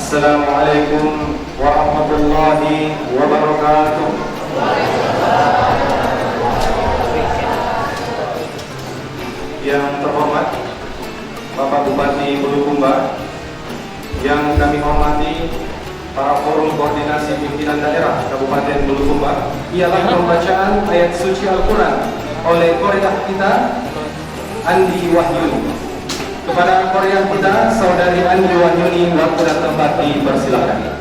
Assalamualaikum warahmatullahi wabarakatuh. Yang terhormat Bapak Bupati Bulukumba, yang kami hormati para forum koordinasi pimpinan daerah Kabupaten Bulukumba, ialah pembacaan ayat suci Al-Quran oleh Korea kita, Andi Wahyuni. Kepada Korea kita, Saudari Andi Wahyuni, waktu dan tempat dipersilakan.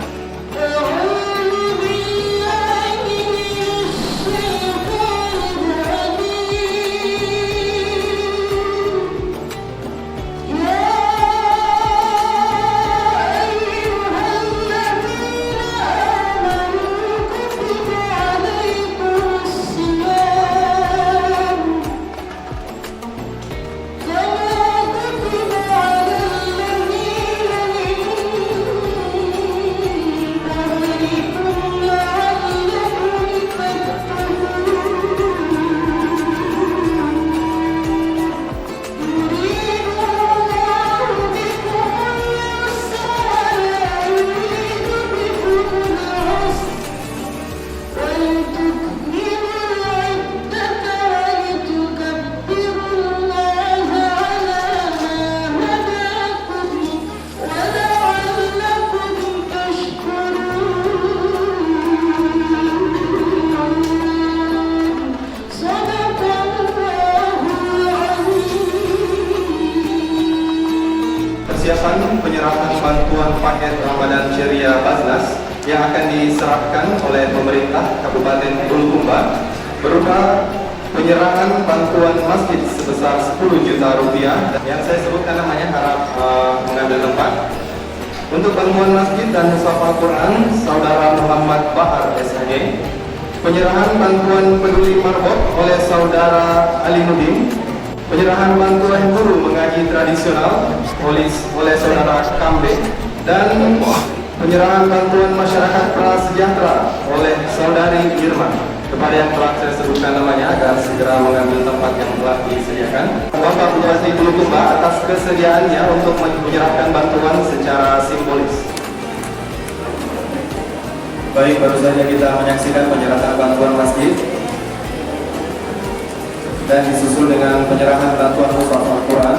Persiapan penyerahan bantuan paket Ramadan Ceria Basnas yang akan diserahkan oleh pemerintah Kabupaten Bulukumba berupa penyerahan bantuan masjid sebesar 10 juta rupiah yang saya sebutkan namanya harap mengambil tempat. Untuk bantuan masjid dan mushaf Al-Quran Saudara Muhammad Bahar SHG, penyerahan bantuan peduli marbot oleh Saudara Ali Nudin, penyerahan bantuan guru mengaji tradisional oleh Saudara Kambe, dan penyerahan bantuan masyarakat prasejahtera oleh Saudari Irma. Kepada yang telah saya sebutkan namanya agar segera mengambil tempat yang telah disediakan. Bapak Bupati Bulukumba atas kesediaannya untuk menyerahkan bantuan secara simbolis. Baik, baru saja kita menyaksikan penyerahan bantuan masjid dan disusul dengan penyerahan bantuan mushaf Al-Quran.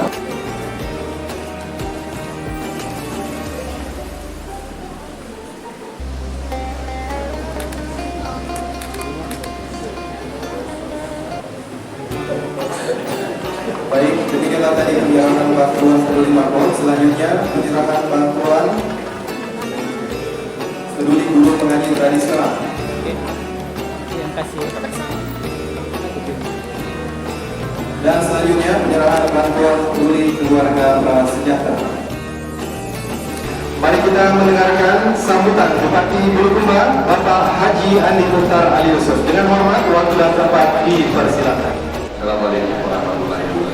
Baik, demikianlah tadi penyerahan bantuan 15 pon. Selanjutnya penyerahan bantuan peduli guru mengaji tradisional. Terima kasih. Dan selanjutnya penyerahan bantuan peduli keluarga prasejahtera. Mari kita mendengarkan sambutan Bupati Bulukumba Bapak Haji Andi Mukhtar Ali Yusuf. Dengan hormat, waktu dan tempat dipersilakan. Assalamualaikum warahmatullahi wabarakatuh.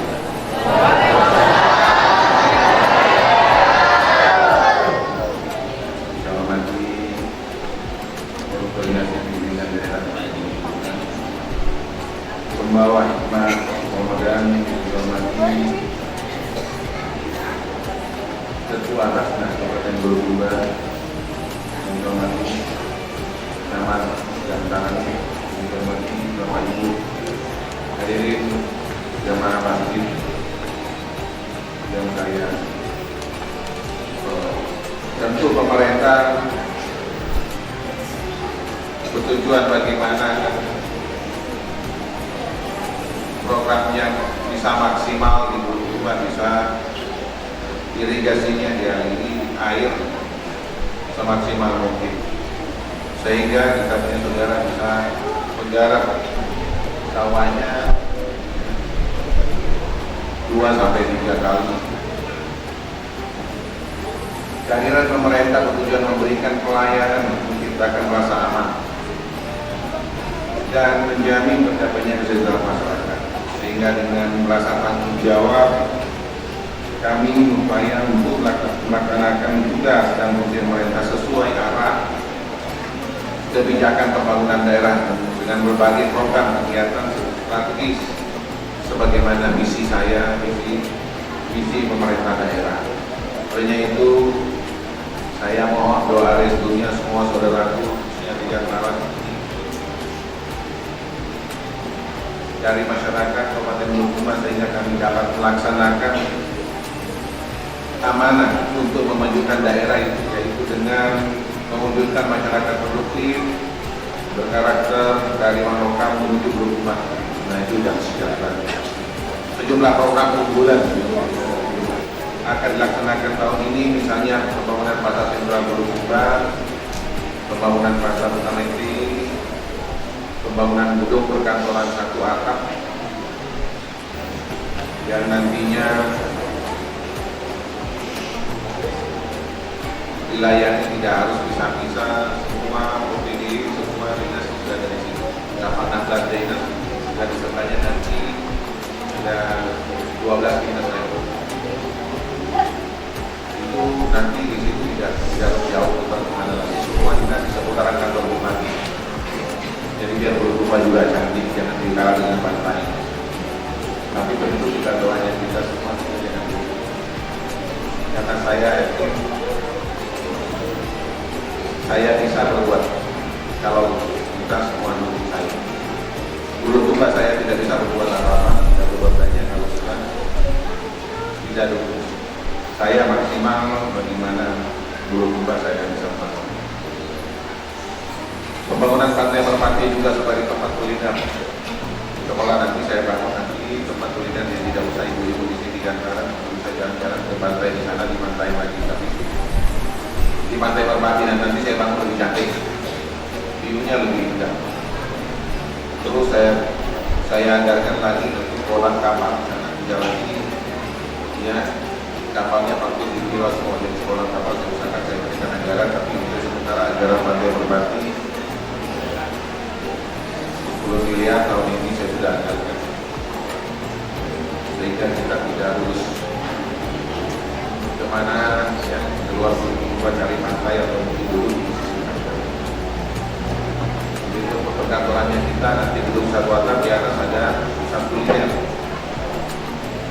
Saya hormati Forum Koordinasi Pimpinan Daerah pembawa hikmah Ramadan, dihormati Ketua Rasnas Kabupaten Bulukumba, dihormati Camat dan Tangan, dihormati Bapak Ibu, hadirin jamaah masjid yang saya tentu pemerintah bertujuan bagaimana programnya bisa maksimal di Bulukumba, bisa irigasinya dialiri air semaksimal mungkin sehingga kita punya saudara bisa menggarap sawahnya 2-3 kali. Kehadiran pemerintah bertujuan memberikan pelayanan, menciptakan rasa aman dan menjamin tercapainya kesejahteraan masyarakat. Sehingga dengan merasa tanggung jawab, kami berupaya untuk melaksanakan tugas dan fungsi pemerintah sesuai arah kebijakan pembangunan daerah dengan berbagai program kegiatan strategis sebagaimana misi saya, misi pemerintah daerah. Olehnya itu Saya mohon doa restunya semua saudaraku yang di Jakarta dari masyarakat Kabupaten Bulukumba, sehingga kami dapat melaksanakan amanah untuk memajukan daerah itu, yaitu dengan mewujudkan masyarakat produktif berkarakter dari Manokam menuju Bulukumba. Nah, itu yang sejahtera. Sejumlah program unggulan akan dilaksanakan tahun ini, misalnya pembangunan pasar sentral Bulukumba, pembangunan pasar Utameti, pembangunan gedung perkantoran satu atap yang nantinya wilayahnya tidak harus pisah-pisah, semua OPD, semua dinas sudah dari situ. 18 dinas dan disertanya nanti ada 12 dinas lagi. Itu nanti di situ tidak jauh ke mana lagi, semua dinas di seputaran kantor bupati. Jadi biar Bulukumba juga cantik, jangan dikalah dengan pantai. Tapi tentu juga doanya kita semua jangan dulu. Karena saya yakin saya bisa berbuat kalau kita semua dukung saya. Bulukumba saya tidak bisa berbuat apa-apa, tidak berbuat banyak kalau kita tidak dukung. Saya maksimal bagaimana Bulukumba saya bisa membangun. Pembangunan Pantai Merpati juga sebagai tempat kuliner. Sekolah nanti saya bangun nanti tempat kuliner yang tidak usah ibu-ibu di sini Gantara, bisa jalan-jalan ke pantai di sana di Pantai Mati, tapi di Pantai Merpati nanti saya bangun lebih cantik, view-nya lebih indah. Terus saya anggarkan lagi untuk kolam kapal di sana di jalan ini, ya kapalnya patut dikilas semua jadi kolam kapal. Saya usahakan saya berikan anggaran, tapi untuk sementara anggaran Pantai Merpati 10 miliar tahun ini saya sudah anggarkan, sehingga kita tidak harus kemana ya, keluar Bulukumba cari pantai atau mungkin dulu. Jadi untuk perkantorannya kita nanti gedung satu atap di atas ada pusat kuliner.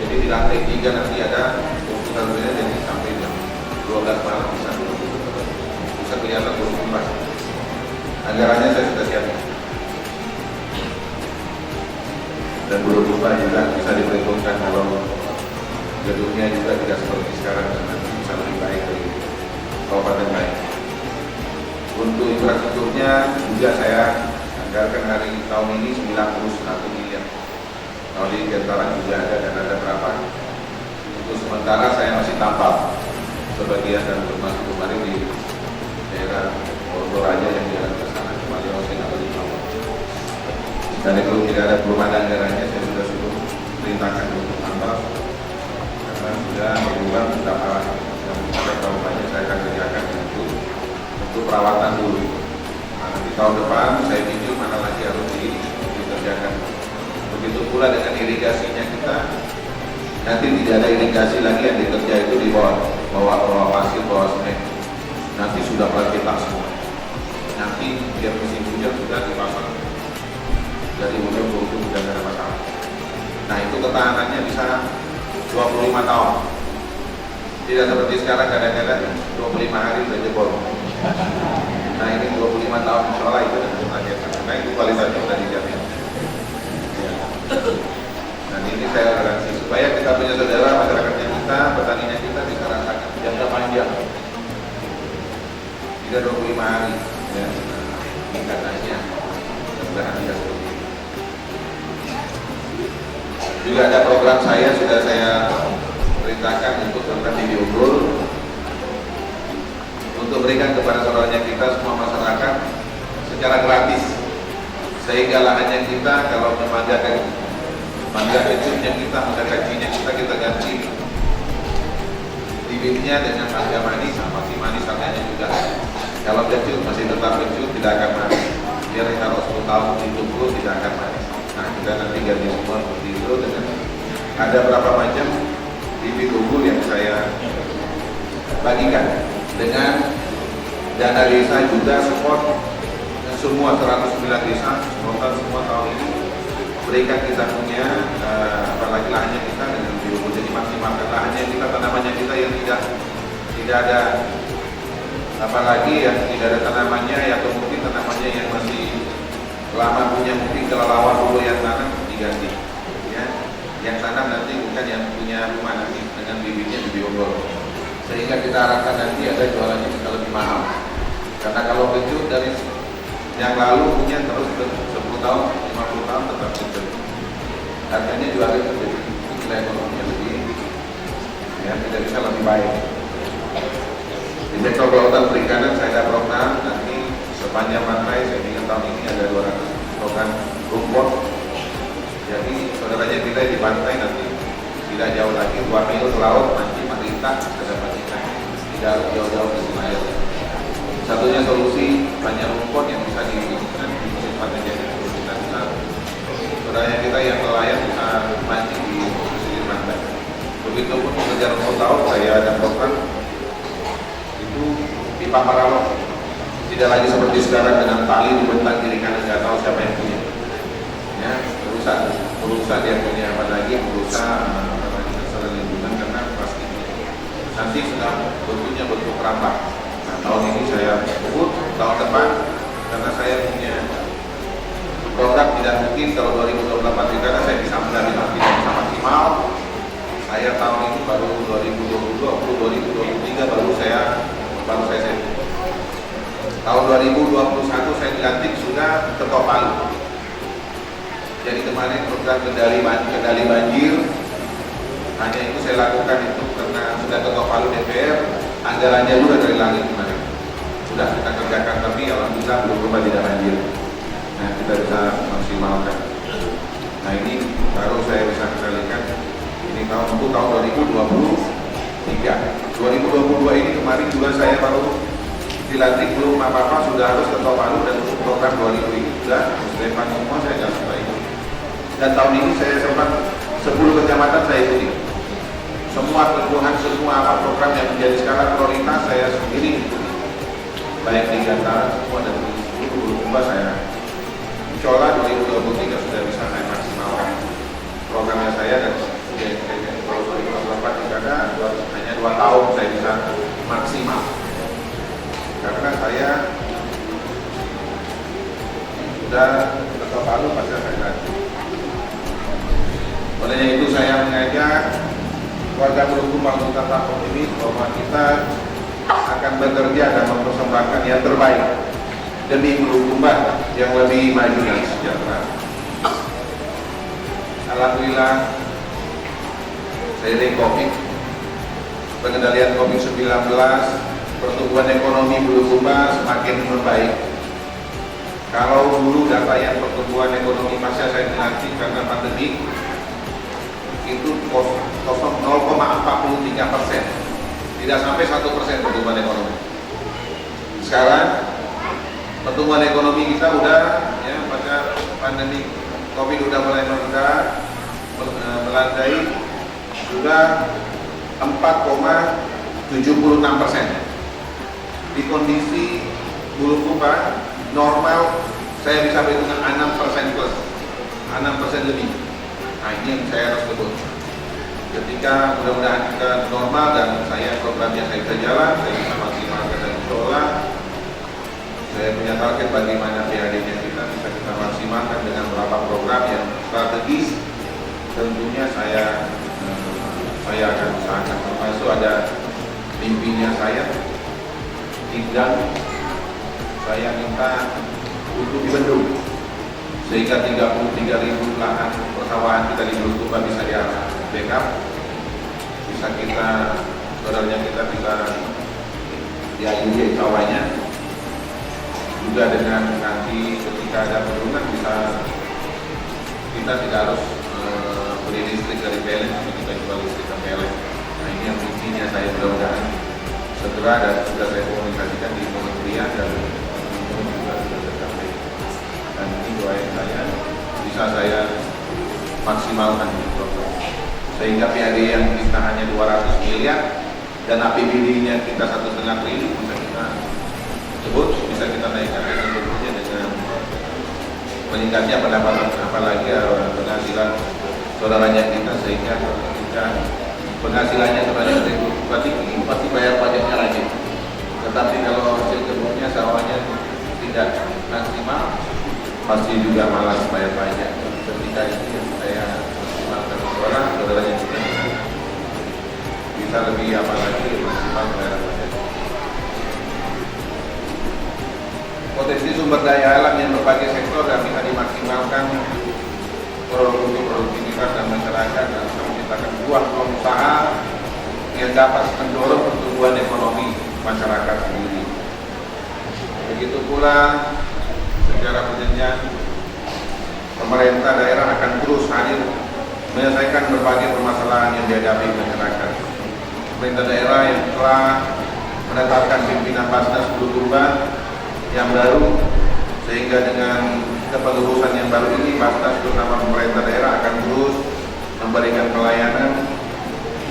Jadi di lantai 3 nanti ada pusat kuliner, jadi sampai jam 12 malam bisa kelihatan Bulukumba. Anggarannya saya sudah siapkan. Dan Bulukumba juga bisa diperhitungkan kalau gedungnya juga tidak seperti sekarang, dan nanti bisa lebih baik dari kabupaten lain. Untuk infrastrukturnya juga saya anggarkan hari tahun ini 91 miliar. Kalau di Gantara juga ada dan ada berapa. Untuk sementara saya masih tampal sebagian dan termasuk kemarin di daerah Toraja yang jalan ke sana, cuma di Oseng atau di Bawah. Dan itu belum ada anggarannya, saya sudah suruh perintahkan untuk tambah karena sudah berubah beberapa yang berapa banyak saya akan kerjakan untuk perawatan dulu. Nah, nanti tahun depan saya pinjau mana lagi harus dikerjakan. Begitu pula dengan irigasinya kita, nanti tidak ada irigasi lagi yang dikerja itu di bawah pasir, bawah semen. Nanti sudah pelantikan semua. Nanti biar musim hujan sudah dipasang. Dari ujung ke ujung sudah ada masalah. Nah, itu ketahanannya bisa 25 tahun. Tidak seperti sekarang kadang-kadang 25 hari sudah jebol. Nah, ini 25 tahun insya itu dan semuanya. Nah, itu kualitasnya sudah dijamin. Ya. Dan ini saya garansi supaya kita punya saudara, masyarakatnya kita, petaninya kita bisa rasakan jangka panjang. Tidak 25 hari. Ya. Tingkatannya mudah-mudahan tidak seperti itu. Juga ada program sudah saya perintahkan untuk tentang video unggul untuk berikan kepada saudaranya kita semua masyarakat secara gratis, sehingga lahannya kita kalau memanggakan kecilnya kita, maka gajinya kita ganti bibitnya dengan mangga manis sama si manis harganya juga. Kalau kecil masih tetap kecil, tidak akan manis. Biar taruh 10 tahun ditunggu tidak akan manis. Nah, kita nanti ganti semua seperti itu dengan ada berapa macam bibit unggul yang saya bagikan dengan dana desa juga support semua 109 desa total semua tahun ini berikan kita punya apalagi lahannya kita dengan biru, jadi maksimalkan lahannya kita, tanamannya kita yang tidak ada apalagi yang tidak ada tanamannya ya, atau mungkin tanamannya yang masih lama punya, mungkin kelelawar dulu yang tanam diganti ya, yang tanam nanti bukan yang punya rumah nanti dengan bibitnya bibit unggul, sehingga kita harapkan nanti ada jualannya bisa lebih mahal, karena kalau kecut dari yang lalu punya terus 10 tahun 50 tahun tetap kecut, harganya juga itu jadi nilai ekonominya lebih ya, tidak bisa lebih baik. Di sektor kelautan perikanan saya ada program nanti sepanjang pantai, saya ingin tahun ini ada 200 program rumput. Jadi saudaranya kita di pantai nanti tidak jauh lagi 2 mil ke laut, mancing marita bisa dapat ikan, tidak jauh-jauh ke Senayan. Satunya solusi banyak rumput yang bisa dibutuhkan di musim pantai, jadi kita bisa saudaranya kita yang nelayan bisa mancing di pesisir pantai. Begitupun mengejar rumput laut, saya ada program itu di Pamaralo, tidak lagi seperti sekarang dengan tali dibentang kiri kanan, nggak tahu siapa yang punya ya, berusaha dia punya, apalagi berusaha masalah lingkungan karena plastik nanti sudah bentuknya bentuk keramba. Nah, tahun ini saya sebut tahun depan karena saya punya produk, tidak mungkin kalau 2024 karena saya bisa tidak bisa maksimal. Saya tahun ini baru 2022, 2023 baru saya set. Tahun 2021 saya dilantik sudah Ketua Palu. Jadi kemarin program kendali banjir, hanya itu saya lakukan itu karena sudah Ketua Palu DPR, anggarannya juga dari langit kemarin. Sudah kita kerjakan, tapi alhamdulillah belum tidak banjir. Nah, kita bisa maksimalkan. Nah, ini baru saya bisa kendalikan. Ini tahun 2023. 2022 ini kemarin juga saya baru dilantik, belum apa-apa sudah harus Ketua Palu dan untuk program 2000 ini sudah Stefan semua saya nggak sempat ikut. Dan tahun ini saya sempat 10 kecamatan saya ikuti. Semua keluhan, semua apa program yang menjadi skala prioritas saya sendiri ikuti. Baik di Gantara semua dan di Bulukumba saya. Insya Allah 2023 sudah bisa saya maksimalkan programnya saya, dan kalau 2024 tidak ada, hanya 2 tahun saya bisa maksimal. Karena saya sudah Ketua Palu pasca saya ganti. Olehnya itu saya mengajak warga Bulukumba untuk tetap optimis bahwa kita akan bekerja dan mempersembahkan yang terbaik demi Bulukumba yang lebih maju dan sejahtera. Alhamdulillah seiring COVID, pengendalian COVID-19, pertumbuhan ekonomi Bulukumba semakin membaik. Kalau dulu data yang pertumbuhan ekonomi pasca saya dilantik karena pandemi itu 0,43%, tidak sampai 1% pertumbuhan ekonomi. Sekarang pertumbuhan ekonomi kita udah ya pada pandemi COVID udah mulai melandai, sudah 4,76%. Di kondisi Bulukumba normal saya bisa berhitungan 6% plus, 6% lebih. Nah, ini yang saya harus sebut. Ketika mudah-mudahan kita normal dan saya programnya saya bisa jalan, saya bisa maksimalkan dan insya saya punya target bagaimana PAD-nya kita bisa kita maksimalkan dengan beberapa program yang strategis. Tentunya saya akan usahakan, termasuk ada mimpinya saya tinggal saya minta untuk dibendung sehingga 33.000 lahan persawahan kita di Bulukumba bisa di-backup, bisa kita saudaranya kita bisa diayuhi sawahnya, juga dengan nanti ketika ada bendungan bisa kita tidak harus beli listrik dari PLN, tapi kita jual listrik ke PLN. Nah, ini yang intinya saya mudah-mudahan segera dan sudah saya komunikasikan di kementerian dan juga sudah tercapai. Dan ini doain saya bisa saya maksimalkan di program sehingga PAD yang kita hanya 200 miliar dan APBD-nya kita 1,5 triliun bisa kita sebut, bisa kita naikkan tentunya dengan meningkatnya pendapatan, apalagi penghasilan saudaranya kita, sehingga ketika penghasilannya saudaranya kita tinggi pasti bayar pajaknya rajin. Tetapi kalau hasil kebunnya sawahnya tidak maksimal, pasti juga malas bayar pajak. Ketika ini yang saya maksimalkan orang, saudaranya juga bisa lebih apalagi maksimal bayar pajak. Potensi sumber daya alam yang berbagai sektor dan bisa dimaksimalkan produktivitas dan masyarakat dan menciptakan peluang usaha yang dapat mendorong pertumbuhan ekonomi masyarakat sendiri. Begitu pula secara berjenjang pemerintah daerah akan terus hadir menyelesaikan berbagai permasalahan yang dihadapi masyarakat. Pemerintah daerah yang telah menetapkan pimpinan Basnas Bulutumba yang baru, sehingga dengan kepengurusan yang baru ini Basnas bersama pemerintah daerah akan terus memberikan pelayanan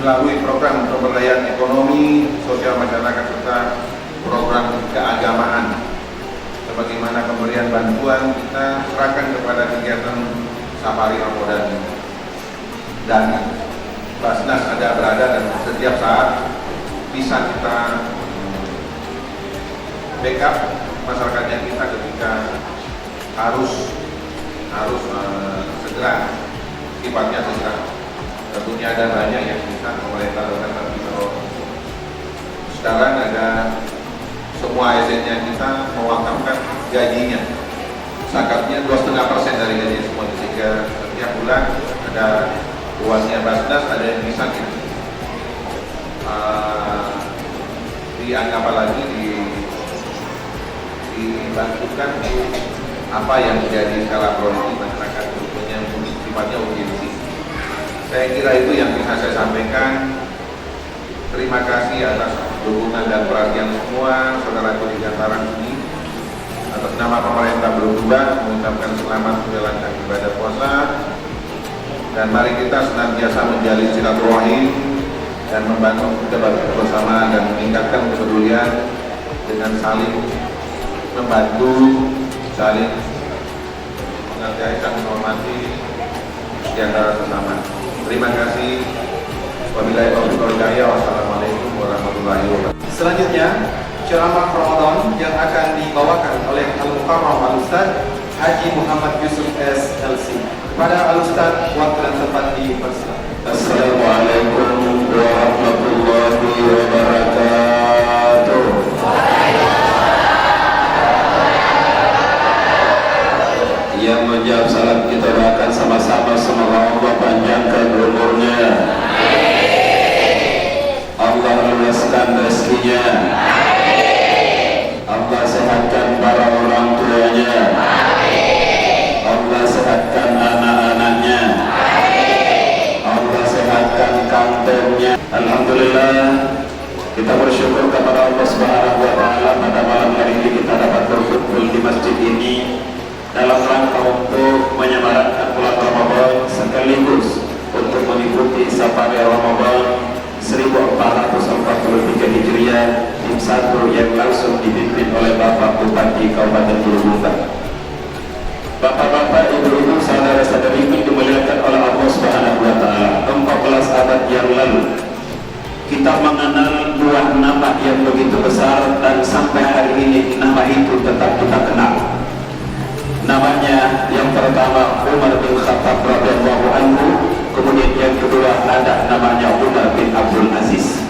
melalui program pemberdayaan ekonomi, sosial masyarakat serta program keagamaan. Sebagaimana pemberian bantuan kita serahkan kepada kegiatan Safari Ramadan dan Basnas ada berada dan setiap saat bisa kita backup masyarakatnya kita ketika harus segera, sifatnya segera. Tentunya ada banyak yang bisa pemerintah lakukan, tapi kalau sekarang ada semua ASN-nya kita mewakafkan gajinya, zakatnya 2,5% dari gaji semua, sehingga setiap bulan ada uangnya Basnas, ada yang bisa kita dianggap lagi dibantukan apa yang menjadi skala prioritas masyarakat, tentunya sifatnya urgensi. Saya kira itu yang bisa saya sampaikan. Terima kasih atas dukungan dan perhatian semua saudaraku di Gantaran ini. Atas nama pemerintah Bulutumba mengucapkan selamat menjalankan ibadah puasa, dan mari kita senantiasa menjalin silaturahim dan membangun kebersamaan dan meningkatkan kepedulian dengan saling membantu, saling menghargai dan menghormati di antara sesama. Terima kasih. Wabillahi taufiq wal hidayah. Wassalamualaikum warahmatullahi wabarakatuh. Selanjutnya, ceramah Ramadan yang akan dibawakan oleh Al-Mukarram Al-Ustaz Haji Muhammad Yusuf SLC. Kepada Al-Ustaz, waktu dan tempat dipersilakan. Assalamualaikum warahmatullahi wabarakatuh. Yang menjawab salam kita doakan sama-sama, semoga Allah panjangkan umurnya, Allah luaskan rezekinya, Allah sehatkan para orang tuanya, Allah sehatkan anak-anaknya, Allah sehatkan kantornya. Alhamdulillah, kita bersyukur kepada Allah Subhanahu wa taala pada malam hari ini kita dapat berkumpul di masjid ini dalam rangka untuk menyemarakkan bulan Ramadan sekaligus untuk mengikuti safari Ramadan 1443 Hijriah tim 1 yang langsung dipimpin oleh Bapak Bupati Kabupaten Bulutumba. Bapak-bapak, ibu-ibu, saudara-saudari yang dimuliakan oleh Allah Subhanahu wa taala, 14 abad yang lalu kita mengenal dua nama yang begitu besar dan sampai hari ini nama itu tetap kita kenal. Namanya yang pertama Umar bin Khattab radhiyallahu anhu, kemudian yang kedua ada namanya Umar bin Abdul Aziz.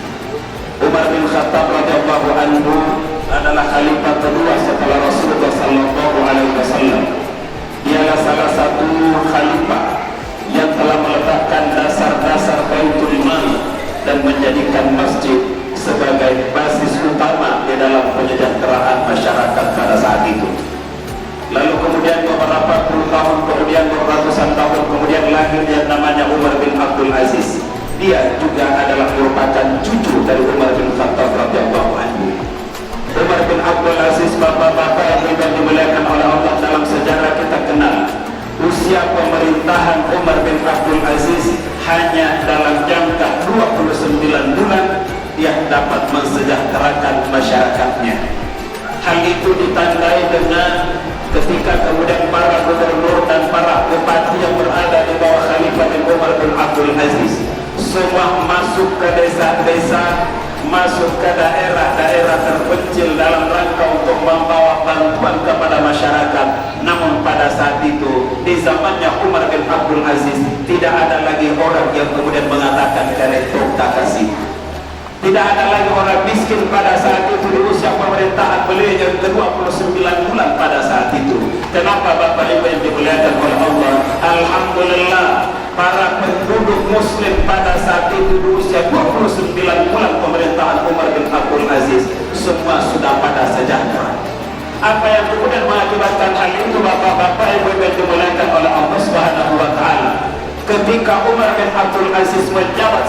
Umar bin Khattab radhiyallahu anhu adalah khalifah kedua setelah Rasulullah sallallahu alaihi wasallam. Dialah salah satu khalifah yang telah meletakkan dasar-dasar Baitul Mal dan menjadikan masjid sebagai basis utama di dalam penyejahteraan masyarakat pada saat itu. Lalu kemudian beberapa puluh tahun kemudian, ratusan tahun kemudian lahir yang namanya Umar bin Abdul Aziz. Dia juga adalah merupakan cucu dari Umar bin Khattab radhiyallahu anhu. Umar bin Abdul Aziz, bapak-bapak yang dimuliakan oleh Allah, dalam sejarah kita kenal usia pemerintahan Umar bin Abdul Aziz hanya dalam jangka 29 bulan dia dapat mensejahterakan masyarakatnya. Hal itu ditandai dengan ketika kemudian para gubernur dan para bupati yang berada di bawah Khalifah Umar bin Abdul Aziz semua masuk ke desa-desa masuk ke daerah-daerah terpencil dalam rangka untuk membawa bantuan kepada masyarakat. Namun pada saat itu di zamannya Umar bin Abdul Aziz tidak ada lagi orang yang kemudian mengatakan karetok tak kasih. Tidak ada lagi orang miskin pada saat itu di usia pemerintahan beliau yang ke-29 bulan pada saat itu. Kenapa Bapak Ibu yang dimuliakan oleh Allah? Alhamdulillah, para penduduk muslim pada saat itu di usia 29 bulan pemerintahan Umar bin Abdul Aziz semua sudah pada sejahtera. Apa yang kemudian mengakibatkan hal itu Bapak-bapak Ibu yang dimuliakan oleh Allah Subhanahu wa taala? Ketika Umar bin Abdul Aziz menjabat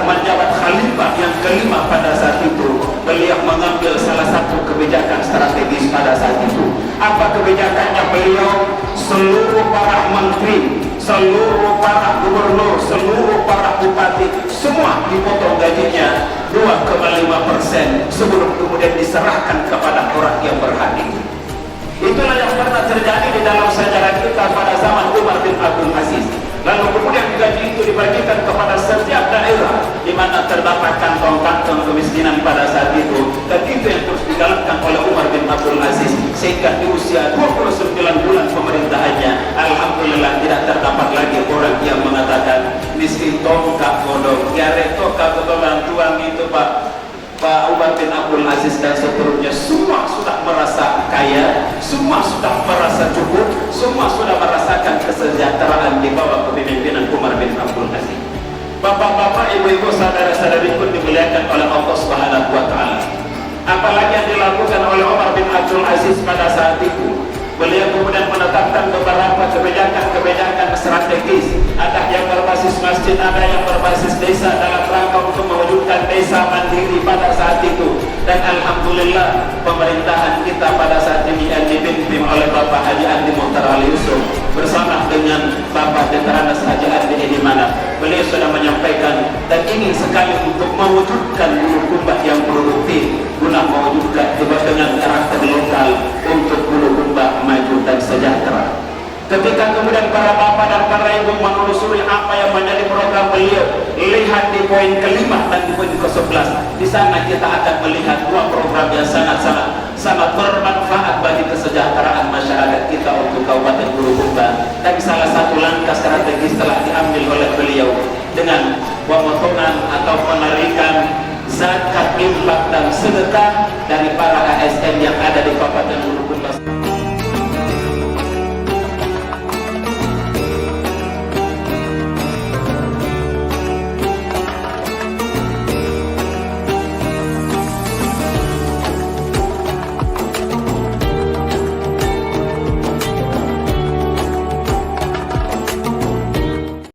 menjabat khalifah yang kelima pada saat itu, beliau mengambil salah satu kebijakan strategis pada saat itu. Apa kebijakannya beliau? Seluruh para menteri, seluruh para gubernur, seluruh para bupati, semua dipotong gajinya 2,5% sebelum kemudian diserahkan kepada orang yang berhak itu. Itulah yang pernah terjadi di dalam sejarah kita pada zaman Umar bin Abdul Aziz. Lalu kemudian gaji itu dibagikan kepada setiap daerah di mana terdapat kantong-kantong kemiskinan pada saat itu, dan itu yang terus digalakkan oleh Umar bin Abdul Aziz sehingga di usia 29 bulan pemerintahannya, alhamdulillah tidak terdapat lagi orang yang mengatakan miskin tongkak bodong, ya tongkak bodong tuang itu Pak Umar bin Abdul Aziz dan seterusnya semua sudah merasa kaya, semua sudah merasa cukup, semua sudah merasakan kesejahteraan di bawah kepemimpinan Umar bin Abdul Aziz. Bapak-bapak, ibu-ibu, saudara-saudariku dimuliakan oleh Allah Subhanahu wa taala. Apalagi yang dilakukan oleh Umar bin Abdul Aziz pada saat itu? Beliau kemudian menetapkan beberapa kebijakan strategis. Ada yang berbasis masjid, ada yang berbasis desa dalam rangka untuk mewujudkan desa mandiri pada saat itu. Dan alhamdulillah pemerintahan kita pada saat ini yang dipimpin oleh Bapak Haji Andi Muhtar Ali Yusuf bersama dengan Bapak Dr. Haji Andi Edimana, beliau sudah menyampaikan dan ingin sekali untuk mewujudkan Bulukumba yang produktif guna mewujudkan dengan karakter lokal untuk Bulukumba maju dan sejahtera. Ketika kemudian para bapak dan para ibu menelusuri apa yang menjadi program beliau, lihat di poin kelima dan di poin ke-11, di sana kita akan melihat dua program yang sangat bermanfaat bagi kesejahteraan masyarakat kita untuk Kabupaten Bulukumba. Dan salah satu langkah strategis telah diambil oleh beliau dengan pemotongan atau penarikan zakat, infak dan sedekah dari para ASN yang ada di Kabupaten Bulukumba